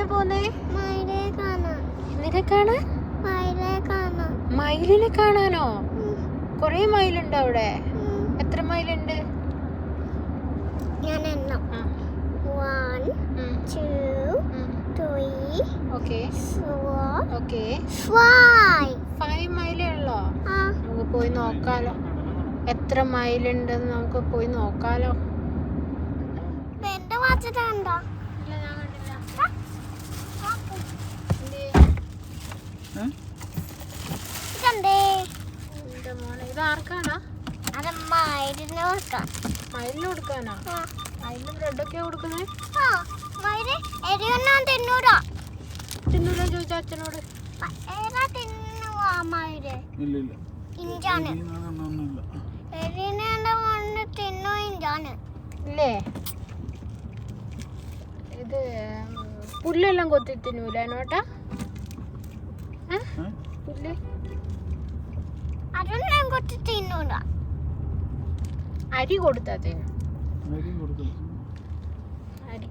എവിടെയാ പോന്നേ? എന്തിനെ കാണാൻ? മയിലിനെ കാണാനോ? കൊറേ മയിലുണ്ടോ അവിടെ? എത്ര മയിലുണ്ട്? ഞാൻ എണ്ണം. 1 2 3 Okay. 4 Okay. 5 മയിലേ ഉള്ളോ? നമുക്ക് പോയി നോക്കാലോ. എത്ര മയിലുണ്ടെന്ന് നമുക്ക് പോയി നോക്കാലോ. എന്റെ വാച്ചിട്ടുണ്ടോ? ഇല്ല, ഞാൻ കണ്ടില്ല. ഇതെന്തേ? എന്റെ മോനെ, ഇത് ആർക്കാണാ? അത് മയിലിന് കൊടുക്കാം. മയിലിന് കൊടുക്കാനാ? മയിലിന് ബ്രെഡൊക്കെയാ കൊടുക്കുന്നേ? മയില് എരിയൊന്നും തിന്നൂടാ. തിന്നൂല ചോദിച്ച അച്ഛനോട്. ഏതാ തിന്നുവാ മയില്? ഇഞ്ചാണ്. എരിനെ തിന്നു ഇഞ്ചാണ്. ഇല്ലേ? ഇത് പുല്ലെല്ലാം കൊത്തി തിന്നൂല നോട്ടാ? പുല്ല് അതൊന്നും കൊത്തി തിന്നൂടാ. അരി കൊടുത്താ തിന്നും. അരി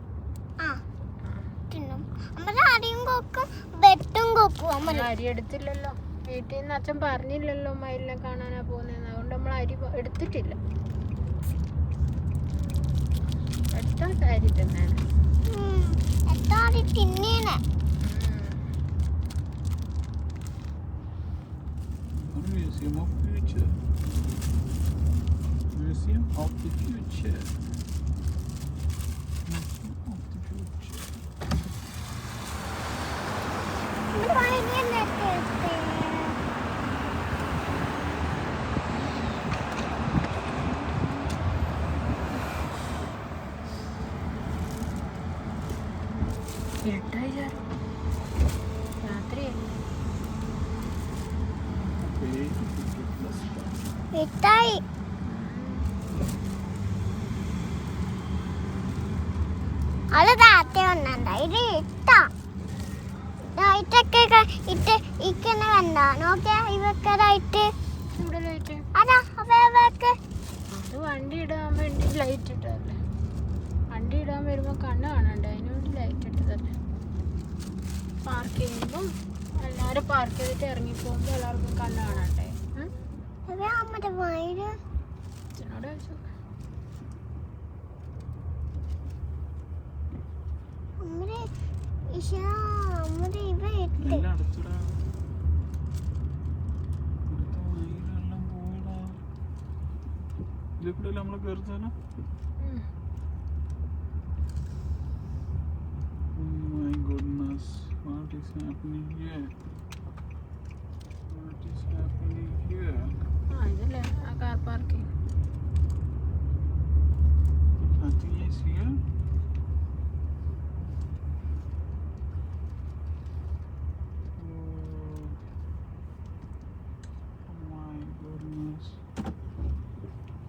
തിന്നും. അമ്മ അരിയും കൊക്കും വെട്ടും കൊക്കും. അമ്മ അരി എടുത്തില്ലല്ലോ. വീട്ടിൽ നിന്ന് അച്ഛൻ പറഞ്ഞില്ലല്ലോ മയിലിനെ കാണാനാ പോകുന്നതെന്ന്. അതുകൊണ്ട് നമ്മൾ അരി എടുത്തിട്ടില്ല. എടുത്താ അരി തിന്നാണ്. എത്ര അരി തിന്നേനെ? Museum of Future. Museum of the Future. ഇട്ടായി. അത് താത്ത വന്നണ്ട. ഇത് ഇട്ടാ ഇട്ടൊക്കെ ഇട്ട് ഇങ്ങനെ കണ്ട നോക്കിയാ ഇവക്ക് ലൈറ്റ്. അതാ അവക്ക് അത് വണ്ടി ഇടാൻ വേണ്ടി ലൈറ്റ് ഇട്ടതല്ലേ. വണ്ടി ഇടാൻ വരുമ്പോ കണ്ണ് കാണണ്ടേ, അതിന് വേണ്ടി ലൈറ്റ് ഇട്ടതല്ലേ. പാർക്ക് ചെയ്യുമ്പം എല്ലാവരും പാർക്ക് ചെയ്തിട്ട് ഇറങ്ങി പോകുമ്പോ എല്ലാവർക്കും കണ്ണ് കാണണ്ടേ. അമ്മയുടെ മയില് അച്ഛനോട് ചോദിച്ചു. നമ്മള് കയറുന്ന my goodness, what is happening here? What is happening here? ഇതല്ലേ ആ car parking. Nothing is here. Oh my goodness.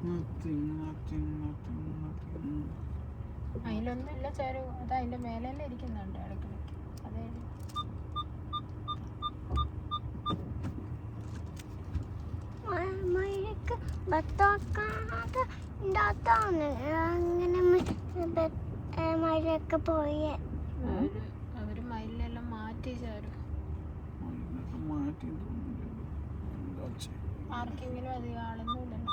Nothing. അതിലൊന്നുമില്ല ചേരു. അത് അതിന്റെ മേലെല്ലാം ഇരിക്കുന്നുണ്ട് ഇടയ്ക്കിടയ്ക്ക്. അതെ, മഴക്ക് ബത്തോക്കാതെ ഉണ്ടാത്താണ് അങ്ങനെ മഴയൊക്കെ പോയേ. അവര് മയിലെല്ലാം മാറ്റി ചേരും. പാർക്കിങ്ങിലും അധികം ആളൊന്നുമില്ലല്ലോ.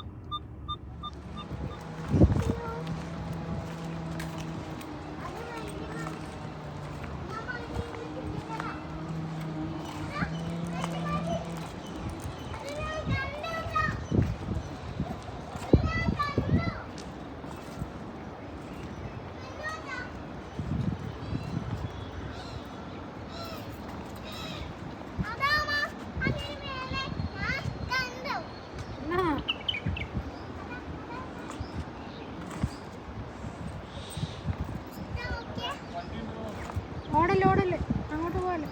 ഓടല്ലേ അങ്ങോട്ട് പോലെ.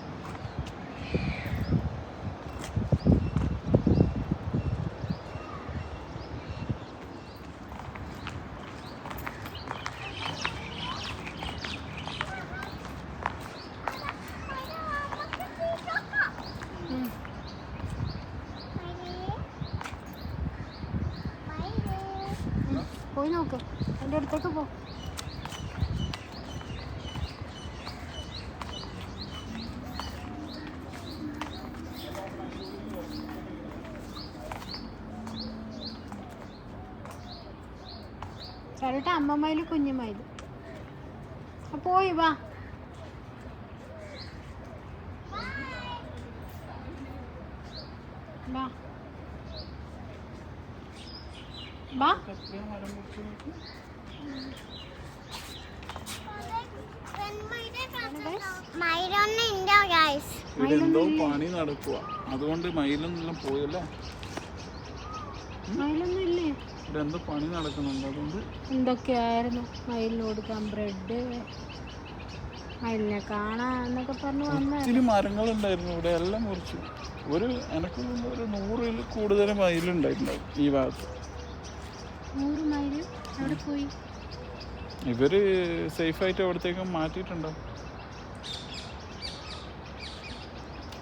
പോയി നോക്ക്, എൻ്റെ അടുത്തേക്ക് പോ. ചാരോട്ടെ അമ്മമ്മയില് കുഞ്ഞുമയില് പോയി വാ. വാ വാ. ഇതെന്തോ പണി നടക്കുക, അതുകൊണ്ട് മയിലൊന്നും പോയല്ലേ. മയിലൊന്നും ഇല്ലേ? ഇവിടെ എന്തോ പണി നടക്കുന്നുണ്ട്, അതുകൊണ്ട്. എന്തൊക്കെയായിരുന്നു മയിലിന് കൊടുക്കാൻ? ബ്രെഡ്, മയിലിനെ കാണാന്നൊക്കെ പറഞ്ഞു വന്ന ഒത്തിരി മരങ്ങളുണ്ടായിരുന്നു ഇവിടെ, എല്ലാം മുറിച്ചു. എനിക്ക് ഒരു 100-ൽ കൂടുതൽ മയിലുണ്ടായിട്ടുണ്ടാവും ഈ ഭാഗത്ത്. 100 മയില് അവിടെ പോയി. ഇവര് സേഫായിട്ട് എവിടത്തേക്കും മാറ്റിയിട്ടുണ്ടാവും.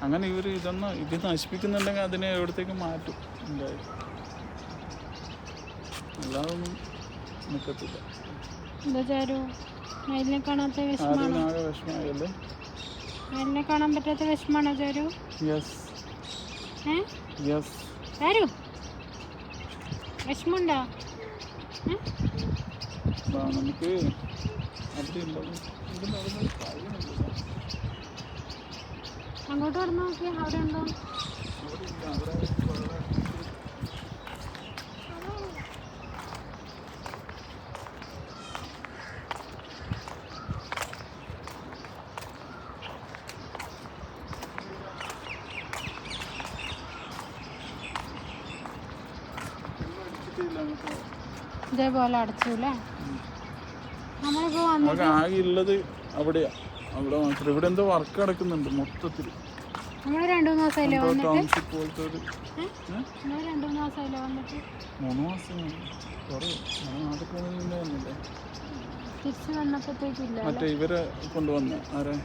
അങ്ങനെ ഇവർ ഇത് നശിപ്പിക്കുന്നുണ്ടെങ്കിൽ അതിനെ എവിടത്തേക്കും മാറ്റും എന്തായാലും, അല്ലാതൊന്നും നിൽക്കത്തില്ല. എന്താ ചാരു മയിലിനെ കാണാത്ത വിഷമാണോ? ആകെ വിഷമമായല്ലേ? മയിലിനെ കാണാൻ പറ്റാത്ത വിഷമാണോ ചാരു? Yes yes. ചാരു വിഷമുണ്ടോ? നമുക്ക് അങ്ങോട്ട് പറഞ്ഞു നോക്കി, അവിടെ ഉണ്ടോ? ഇതേപോലെ അടച്ചൂല്ലേ? നമ്മളിപ്പോ ആകെ ഉള്ളത് അവിടെയാ, അവിടെ മാത്രം. ഇവിടെ എന്തോ വർക്ക് നടക്കുന്നുണ്ട് മൊത്തത്തിൽ. നമ്മള് 2-3 ദിവസമായില്ലേ വന്നിട്ട്? 3 മാസമായില്ലേ വന്നിട്ട്? 3 മാസം കുറേ. നാട്ടിൽ പോകുന്നതിൻ്റെ വന്നില്ലേ? തിരിച്ച് വന്നപ്പോഴത്തേക്കില്ല. മറ്റേ ഇവരെ കൊണ്ടുവന്ന ആരെ?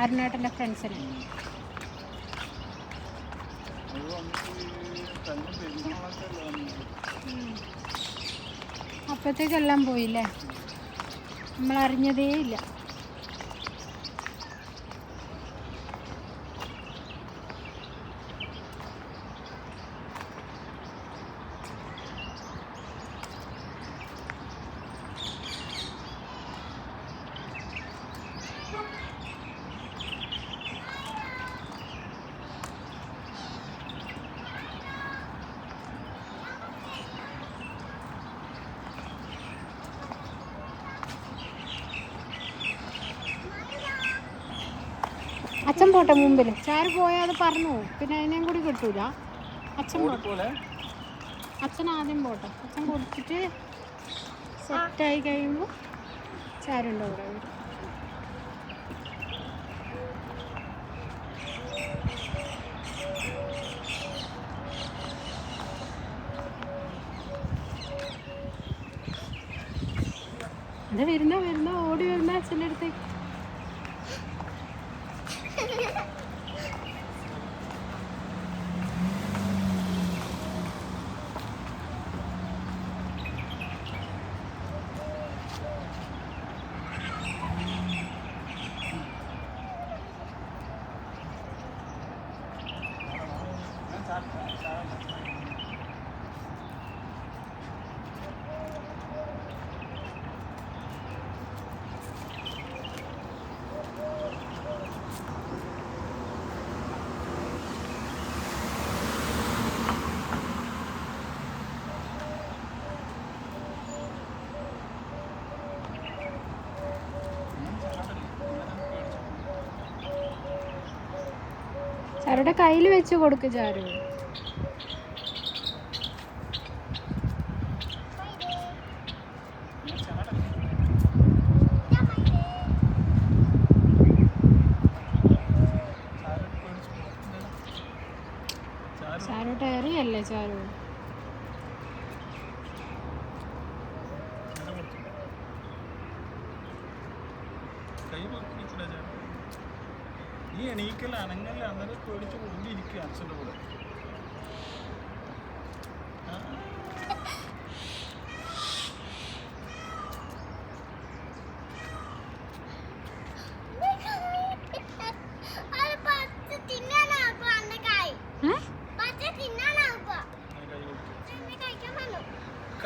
അരുണേട്ടൻ്റെ ഫ്രണ്ട്സിനെ. അപ്പോഴത്തേക്കെല്ലാം പോയില്ലേ? നമ്മൾ അറിഞ്ഞതേ ഇല്ല. അച്ഛൻ പോട്ടെ മുമ്പിൽ. ചാര് പോയാൽ അത് പറഞ്ഞു, പിന്നെ അതിനെയും കൂടി കിട്ടൂല. അച്ഛൻ പോട്ടെ. അച്ഛൻ ആദ്യം പോട്ടെ. അച്ഛൻ കുടിച്ചിട്ട് സെറ്റായി കഴിയുമ്പോൾ ചാരുണ്ടോ അവിടെ വരും. അത് വരുന്ന ഓടി വരുന്ന അച്ഛൻ്റെ അടുത്തേക്ക്. ചാരുടെ കയ്യിൽ വെച്ച് കൊടുക്ക് ചാരു. ചാരു ടയറിയല്ലേ ചാരു? നീ എണീക്കല്ല, അനങ്ങല്ല, അന്നേരം പേടിച്ച് കൊണ്ടിരിക്കുക അച്ഛൻ്റെ കൂടെ.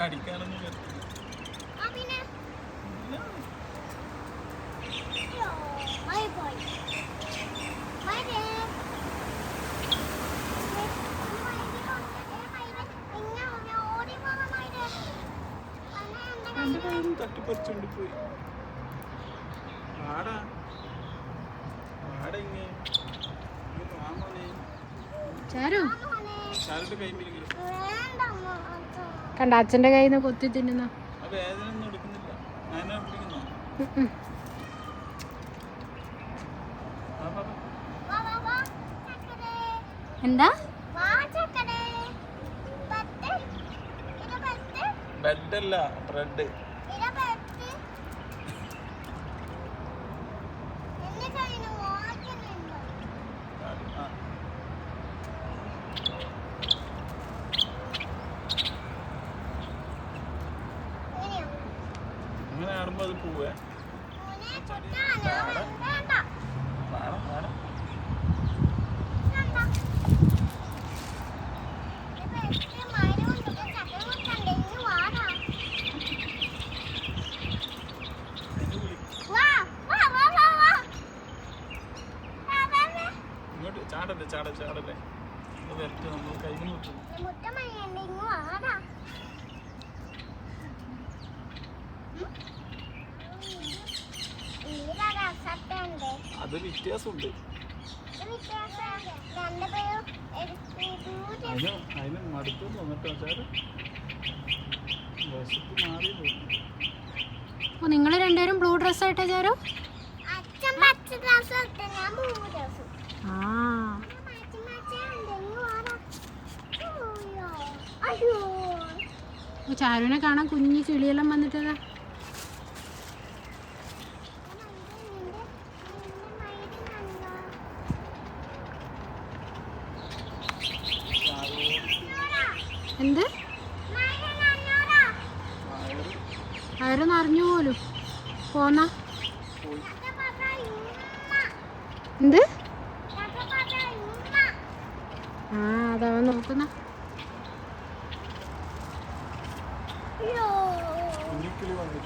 കടിക്കാനൊന്നും പറ്റില്ല. ആ പിന്നെ ഇല്ല. അയ്യോ, മഴ പോയി. മഴ എന്റെ കയ്യിൽ നിന്ന് തട്ടിപ്പറിച്ചോണ്ട് പോയി. ആടാ ആടെങ്ങ വാങ്ങോനെ. ചാരു ചാരുടെ കൈ പിരിക്കും. കണ്ട അച്ഛൻ്റെ കയ്യിൽ നിന്ന് കൊത്തി തിന്നുന്ന ആ വേദന ഒന്നും എടുക്കുന്നില്ല. ഞാനാ പിടിക്കുന്നോ? എന്താ ബെഡല്ല ബ്രെഡ്. അങ്ങനെ ആടുമ്പോ അത് പോവേ. ഇങ്ങോട്ട് ചാടല്ലേ ചാടല്ലേ അത് വരട്ടെ. നമ്മൾ കൈ മുട്ടും. അത് വ്യത്യാസമുണ്ട്. അതിന് മടുത്തു തോന്നിട്ടോ ചാറ്. വിശപ്പ് മാറി തോന്നി. ഓ നിങ്ങൾ രണ്ടുപേരും ബ്ലൂ ഡ്രസ് ആയിട്ടാ ചാരു? ആ ചാരുവിനെ കാണാൻ കുഞ്ഞി കിളിയെല്ലാം വന്നിട്ടതാ. എന്ത് വയറ് നിറഞ്ഞു പോലും പോന്ന എന്ത്? ആ അതവൻ നോക്കുന്ന.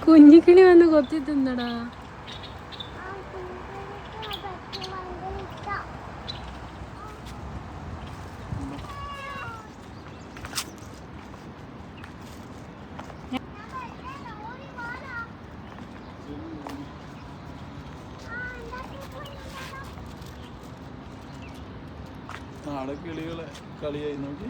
കുഞ്ഞിക്കിളി വന്ന് കൊത്തി തിന്നടാ. നാളെ കിളികളെ കളിയായി നോക്കി.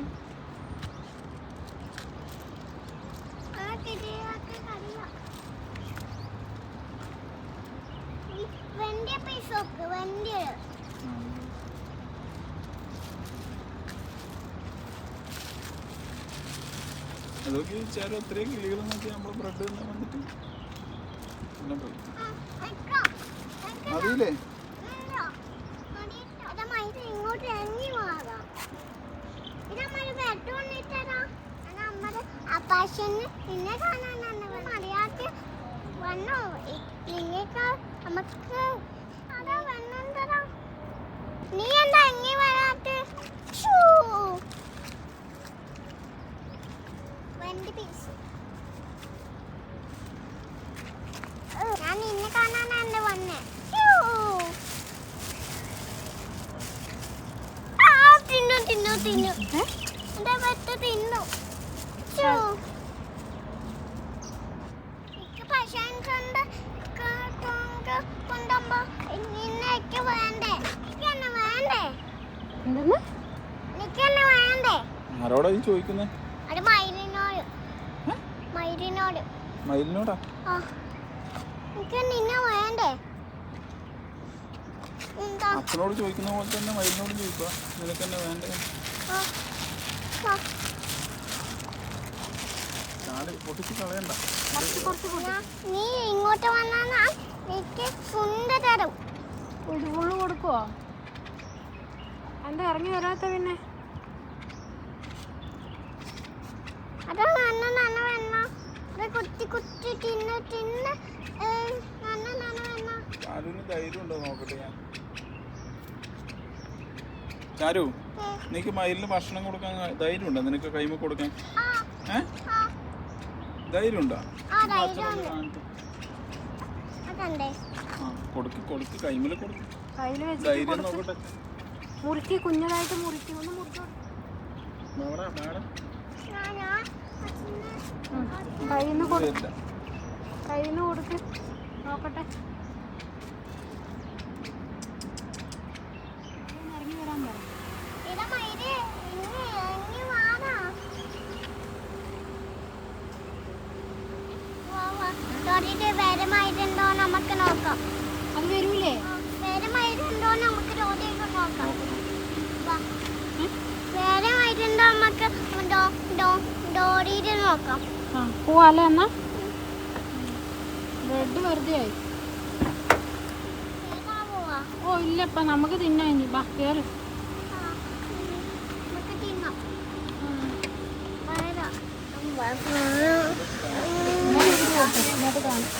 അതൊക്കെ ചേരും. അത്രയും കിളികൾ നോക്കി നമ്മൾ ബ്രെഡ് തന്നെ വന്നിട്ട് അറിയില്ലേ? നീ എന്താ ഇങ്ങി വരാത്ത? ഞാൻ നിന്നെ കാണാനാണ് വന്നേ. തിന്നു തിന്നു തിന്നു എന്റെ പത്ത് തിന്നു. കൊണ്ടുമ്പോ നിന്നൊക്കെ വേണ്ടേ? നിക്കെന്നെ വേണ്ടേ? നിക്കെന്നെ വേണ്ടേ? ആരോടാ ഈ ചോദിക്കുന്നേ? അത് മയിലിനോട്. മയിലിനോടാ? ആ നിക്ക് നിന്നെ വേണ്ടേ? അച്ഛനോട് ചോദിക്കുന്ന പോലെ തന്നെ മയിലിനോട് ചോദിക്കുക. നിനക്ക് തന്നെ വേണ്ടേ? പൊട്ടിച്ച് കളയണ്ട. നീ ഇങ്ങോട്ട് വന്നാ എനിക്ക് സുന്ദര തരും. ഉള്ളു കൊടുക്കുവോ? എന്താ ഇറങ്ങി വരാത്ത പിന്നെ? അത് നന്ന നന്ന വേണ. അത് കുത്തി കുത്തി തിന്ന് തിന്ന് നന്ന നന്ന വേണ. ചാരുവിന് ധൈര്യം ഉണ്ടോ നോക്കട്ടെ ഞാൻ. ചാരു, നിനക്ക് മയിലിന് ഭക്ഷണം കൊടുക്കാൻ ധൈര്യം ഉണ്ടോ? നിനക്ക് കൈമ കൊടുക്കാൻ? ധൈര്യം ഉണ്ടോ? ആ ധൈര്യമുണ്ട്. അതണ്ടേ കൊടുക്ക് കൊടുക്ക് കൈമില് കൊടുക്ക്. കയ്യിൽ വെച്ച് ധൈര്യം നോക്കട്ടെ. മുറുക്കി കുഞ്ഞതായിട്ട് മുറുക്കി ഒന്ന് മുറുക്കി കയ്യിൽ നിന്ന് കൊടുക്ക്. കയ്യിൽ നിന്ന് കൊടുക്ക് നോക്കട്ടെ. ഇറങ്ങി വരാൻ പറ. വേരമായിട്ടുണ്ടോ നമുക്ക് നോക്കാം. അത് വരൂലേ? വേരമായിട്ടുണ്ടോ നമുക്ക് രോഗിയൊക്കെ നോക്കാം. വേരമായിട്ടുണ്ടോ നമുക്ക് ഡോറിയിൽ നോക്കാം. പോവാല്ലേ എന്നാ? ബ്രെഡ് വെറുതെ ആയി. ഓ ഇല്ലപ്പ നമുക്ക് തിന്നാ ഇനി. ബാ കേറ്. നമുക്ക് തിന്നാം. ഇങ്ങോട്ട് കാണും.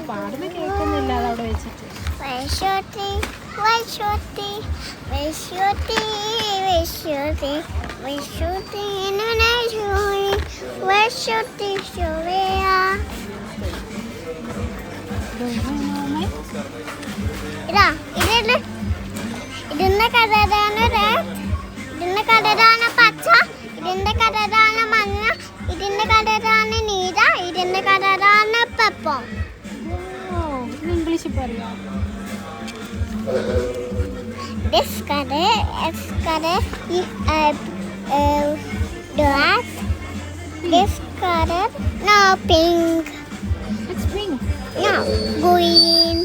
പാടുന്ന കേൾക്കുന്നില്ല അതവിടെ വെച്ചിട്ട്. ഇതിന്റെ കളറാണ് പച്ച, ഇതിന്റെ കളറാണ് മഞ്ഞ, ഇതിന്റെ കളറാണ് നീല, ഇതിന്റെ കളറാണ് പപ്പ. ഇംഗ്ലീഷിൽ പറയാം. This color is black. This color no pink. It's pink. No green.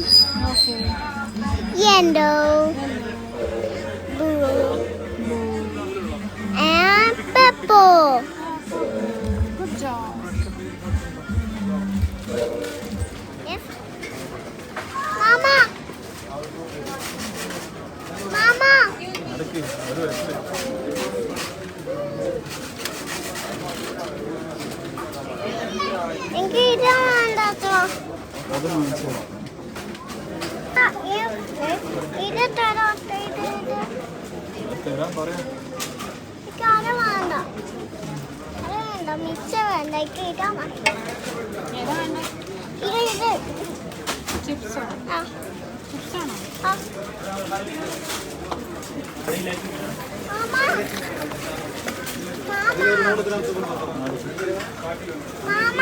Okay. Yellow. Blue. And purple. Good job. Yes. Mama. Mama. നടക്ക് ഒരു വരട്ടെ. എനിക്ക് ഇതാണ്ടോ അത് മനസ്സിലാവും. ഇത് തരാത്ത തരാൻ പറയാം. എനിക്ക് അത് വേണ്ട, അത് വേണ്ട, മിച്ചം വേണ്ട, എനിക്ക് ഇതാ മതി. ഏതാ വേണ്ടേ? ഇത് ചിപ്സോ? ആ ചിപ്സാണോ? ആ മാമ മാമ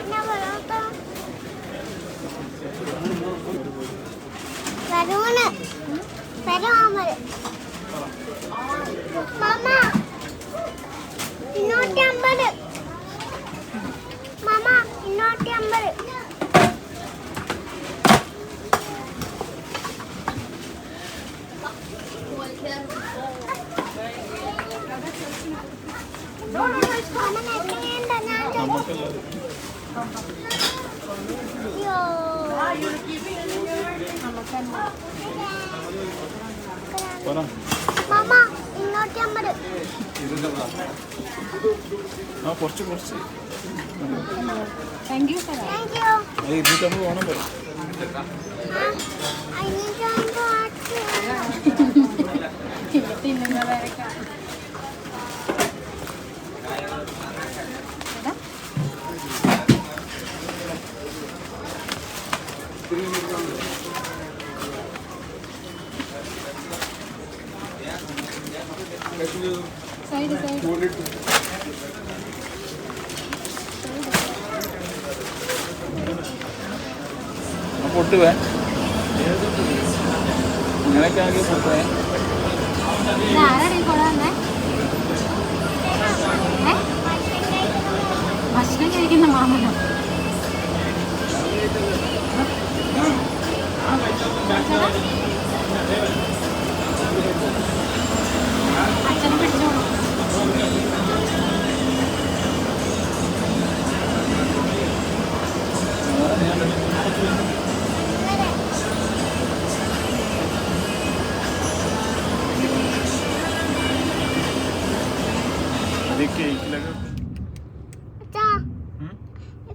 എന്നാ പറയാത്ത വരൂണ് വരാമൽ മാമ 250 മാമ 250. പറ. മാമ 250. ആ കുറച്ച് കുറച്ച്. Thank you sir. Thank you. അത് 250 വേണം പറ. തിന്നുന്നവരൊക്കെ സൈഡ് സൈഡ് പൊട്ടുവേ അങ്ങനെയൊക്കെ ആണെങ്കിൽ പൊട്ടുവേ. ആരാടി കൊള്ളാന്നേ? ഭക്ഷണം കഴിക്കുന്ന മാമനോ? അച്ഛനെ പിടിച്ചോളൂ.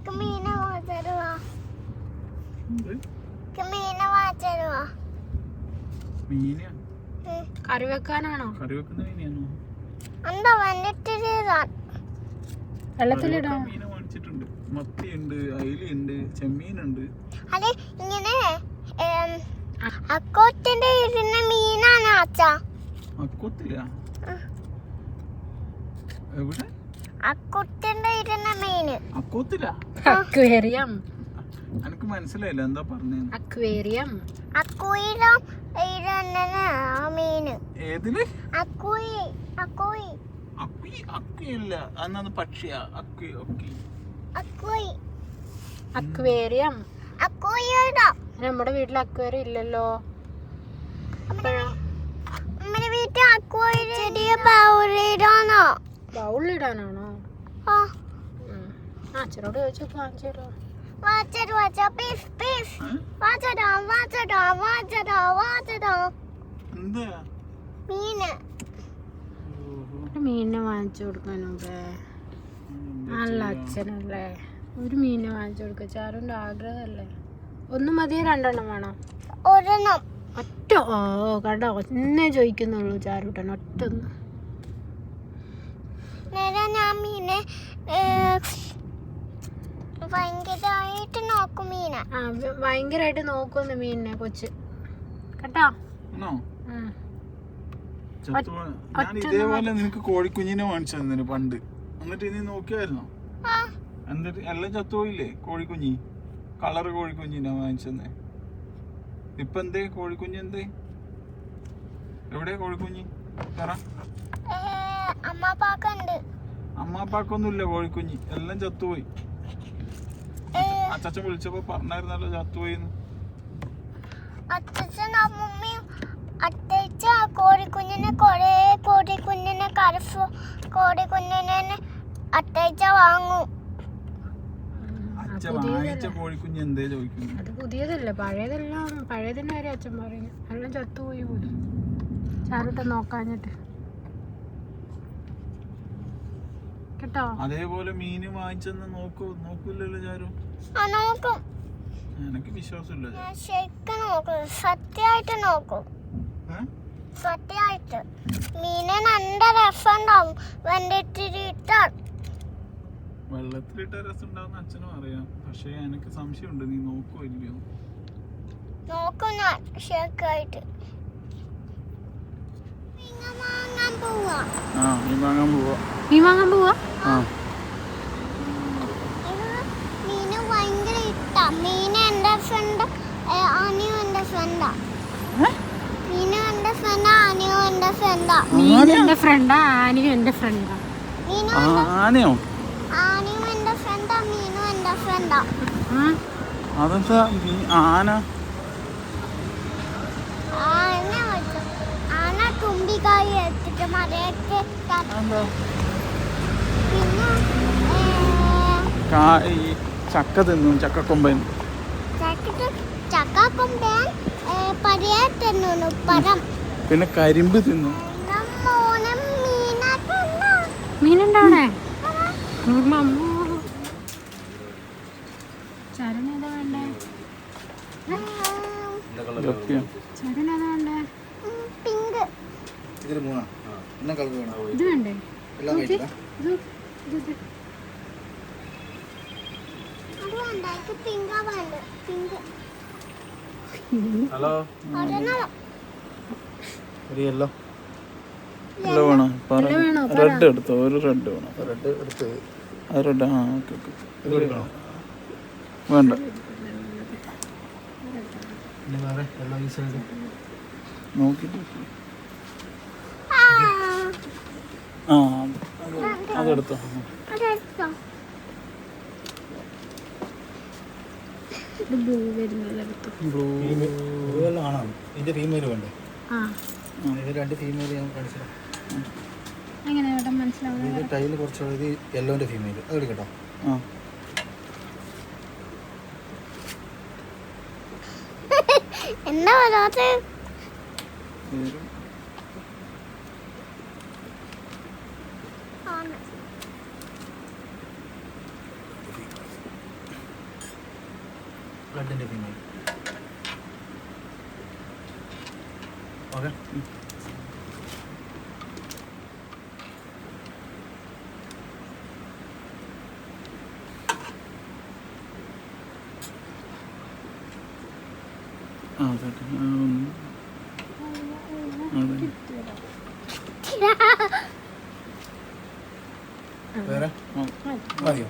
എനിക്ക് മീനെ വാങ്ങിത്തരുവാ എന്ത്? എനിക്ക് മീനെ വാങ്ങിത്തരുവാ മീനാ? കറി വെക്കാനാണോ? കറി വെക്കുന്ന മീനാണോ? എന്താ വന്നിട്ടില്ല വെള്ളത്തിലിടാം. മീനെ വാങ്ങിച്ചിട്ടുണ്ട്. മത്തിയുണ്ട്, അയിലുണ്ട്, ചെമ്മീനുണ്ട്. അത് ഇങ്ങനെ അക്കോത്തിന്റെ ഇരുന്ന മീനാണ് അച്ഛാ. അക്കൊത്തില്ല. എവിടെ? അക്കുത്തിന്റെ ഇരുന്ന മീന്. അക്കൊത്തില്ല. അക്വേറിയം. എനിക്ക് മനസ്സിലായില്ല എന്താ പറഞ്ഞത്. അക്വേറിയം. അക്കുയിലും ഇരുന്ന മീന്. ഏതില്? അക്കുയി അക്കുയി അക്കുയി. അക്കുയല്ല, അന്നത് പക്ഷിയാ. അക്കുയി. ഓക്കെ. അക്കുയി അക്വേറിയം. അക്കുയിടാ. നമ്മുടെ വീട്ടിൽ അക്വേറിയം ഇല്ലല്ലോ. അപ്പോഴോ? നമ്മുടെ വീട്ടിൽ അക്കുയി ചെറിയ ബൗളിടാണോ? ബൗളിടാനാണോ? ആ അച്ഛനോട് ചോദിച്ചു കാണിച്ചു തരാം. വാച്ചടാ പീസ് പീസ് വാച്ചടാ വാച്ചടാ വാച്ചടാ വാച്ചടാ എന്താ? മീന്. ഒരു മീനിനെ വാങ്ങിച്ചു കൊടുക്കാനുമ്പേ നല്ല അച്ഛനല്ലേ. ഒരു മീനിനെ വാങ്ങിച്ചു കൊടുക്ക. ചാരുന്റെ ആഗ്രഹമല്ലേ. ഒന്ന് മതിയോ രണ്ടെണ്ണം വേണോ? ഒരെണ്ണം. ഒറ്റ. ഓ കണ്ടോ, ഒന്നേ ചോദിക്കുന്നുള്ളൂ ചാരുട്ടൻ. ഒറ്റൊന്ന്. നേരെ ഞാൻ മീനെ ഭയങ്കരമായിട്ട് നോക്കും മീനെ. ആ ഭയങ്കരമായിട്ട് നോക്കുന്നു മീനിനെ കൊച്ച് കേട്ടോ. ആണോ? ഉം. ഞാൻ ഇതേപോലെ നിനക്ക് കോഴിക്കുഞ്ഞിനെ വാങ്ങിച്ചു തന്നിന് പണ്ട്. എന്നിട്ട് ഇനി നോക്കിയായിരുന്നോ? ആ എന്നിട്ട് എല്ലാം ചത്തുപോയില്ലേ കോഴിക്കുഞ്ഞി? കളറ് കോഴിക്കുഞ്ഞിനെ വാങ്ങിച്ചെന്നേ. ഇപ്പൊ എന്തേ കോഴിക്കുഞ്ഞ്? എന്തേ? എവിടെയാ കോഴിക്കുഞ്ഞി? പറ. അമ്മാപ്പാക്കുണ്ട്. അമ്മാപ്പാക്കൊന്നുമില്ല കോഴിക്കുഞ്ഞി, എല്ലാം ചത്തുപോയി. അച്ഛൻ വിളിച്ചപ്പോ പറഞ്ഞായിരുന്നല്ലോ ചത്തുപോയിന്ന്. അച്ഛനും അമ്മൂമ്മയും അത്തച്ച കോഴിക്കുഞ്ഞിനെ കൊറേ കോഴിക്കുഞ്ഞിനെ കരഫ് കോഴിക്കുഞ്ഞിനെ അത്തച്ച വാങ്ങും. അച്ഛൻ വാങ്ങിച്ച കോഴിക്കുഞ്ഞ് എന്തേ ചോദിക്കുന്നു? അത് പുതിയതല്ലേ, പഴയതെല്ലാം പഴയതിന്റെ കാര്യം അച്ഛൻ പറയുന്നു. എല്ലാം ചത്തുപോയി പോയി ചാരുട്ടൻ നോക്കാഞ്ഞിട്ട് കേട്ടോ. അതേപോലെ മീന് വാങ്ങിച്ചെന്ന് നോക്കൂലല്ലോ ചാരു? നോക്കും. എനിക്ക് വിശ്വാസമില്ല. ഞാൻ ശരിക്കും നോക്കും, സത്യമായിട്ട് നോക്കും. സത്യമായിട്ട് മീനെ നല്ല രസമുണ്ടാവും. വെള്ളത്തിലിട്ടാൽ വെള്ളത്തിലിട്ട രസം ഉണ്ടാവുന്ന അച്ഛനും അറിയാം. പക്ഷെ എനിക്ക് സംശയമുണ്ട്, നീ നോക്കുവോ ഇല്ലയോ? നോക്കും ഞാൻ ശരിക്കായിട്ട്. മീൻ വാങ്ങാൻ പോവാ. മീൻ വാങ്ങാൻ പോവാ. മീൻ വാങ്ങാൻ പോവാ. മീന് ഭയങ്കര ഇഷ്ടാ. മീന് എന്റെ ഫ്രണ്ട് ആനിയും എന്റെ ഫ്രണ്ടാ. മീനും എന്റെ ഫ്രണ്ടാ, ആനിയും എന്റെ ഫ്രണ്ടാ. മീൻ എന്റെ ഫ്രണ്ടാ, ആനിയും എന്റെ ഫ്രണ്ടാ. ആനയോ? ആനിയും എന്റെ ഫ്രണ്ടാ, മീനും എന്റെ ഫ്രണ്ടാ. അതെന്താ ആന? ആന തുമ്പിക്കായി എടുത്തിട്ട് മരയൊക്കെ പിന്നെ ചക്ക തിന്നു, ചക്കക്കൊമ്പൻ. ചക്കാക്കൊമ്പൻ പരയെ തിന്നു പരം. പിന്നെ കരിമ്പ് തിന്നു. മീനുണ്ടോ അവിടെ? ചരനേതാ വേണ്ടേ? ചരനേതാ വേണ്ടേ? പിങ്ക്. ഇത് വേണ്ടേ? നോക്കി. അത് വേണ്ട, എനിക്ക് പിങ്കാ വേണ്ട. പിങ്ക്. ഹലോ. ഒരെണ്ണം. യെല്ലോ വേണോ? റെഡ് എടുത്തോ. ഒരു റെഡ് വേണം. റെഡ് എടുത്ത് അത് റെഡ്. Okay okay. ഇത് എടുക്കണോ? വേണ്ട. ഇനി വേറെ യെല്ലോ ഈ സൈഡ് നോക്കിട്ട് ആ അതെടുത്തോ. അതെടുത്തോ. ബ്ലൂ വരുന്നല്ലോ. ബ്ലൂ ആണോ? ഇതിന്റെ ഫീമെയിൽ വേണ്ടേ? ആ ഇത് രണ്ട് ഫീമെയിൽ ഞാൻ കാണിച്ചിടാം. എങ്ങനെ ഇവിടെ മനസ്സിലാവുന്നത്? ഇത് കയ്യിൽ കുറച്ച് ഇത് യെല്ലോന്റെ ഫീമെയിൽ അത് എടുക്കട്ടോ. എന്താ വരാത്ത? ബ്ലഡിൻ്റെ ഫീമെയിൽ. ഓക്കെ. അതെ വേറെ മതിയോ?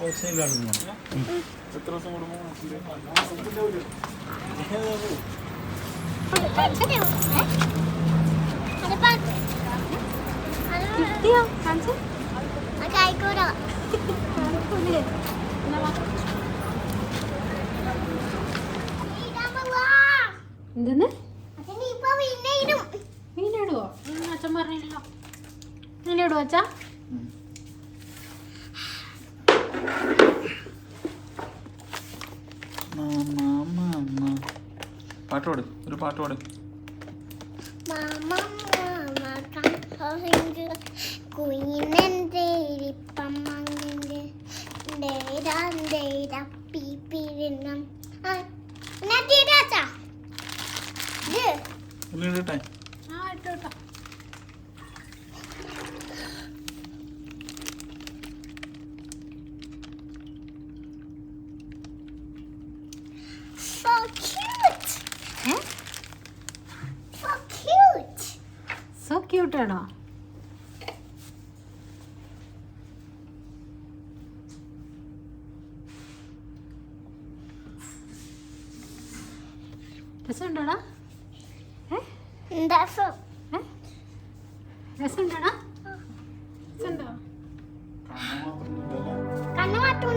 ഓക്സിജൻ എത്ര ദിവസം കൂടുമ്പോൾ ആയിക്കോട്ടെ. എന്തെന്ന് ഇപ്പൊ പിന്നെയും മീനിടുവോ? അച്ഛൻ പറഞ്ഞില്ലല്ലോ. മീനിടുവോ അച്ഛാ? പാട്ട് പാട്, ഒരു പാട്ട് പാട്. ഇല്ലട്ടെ ആ ഇട്ടോട്ടോ. So cute. So cute. So ക്യൂട്ടാണോ? രസമുണ്ടോടാ? രസമുണ്ടോടാ? രസമുണ്ടോ? കണ്ണു മാത്രം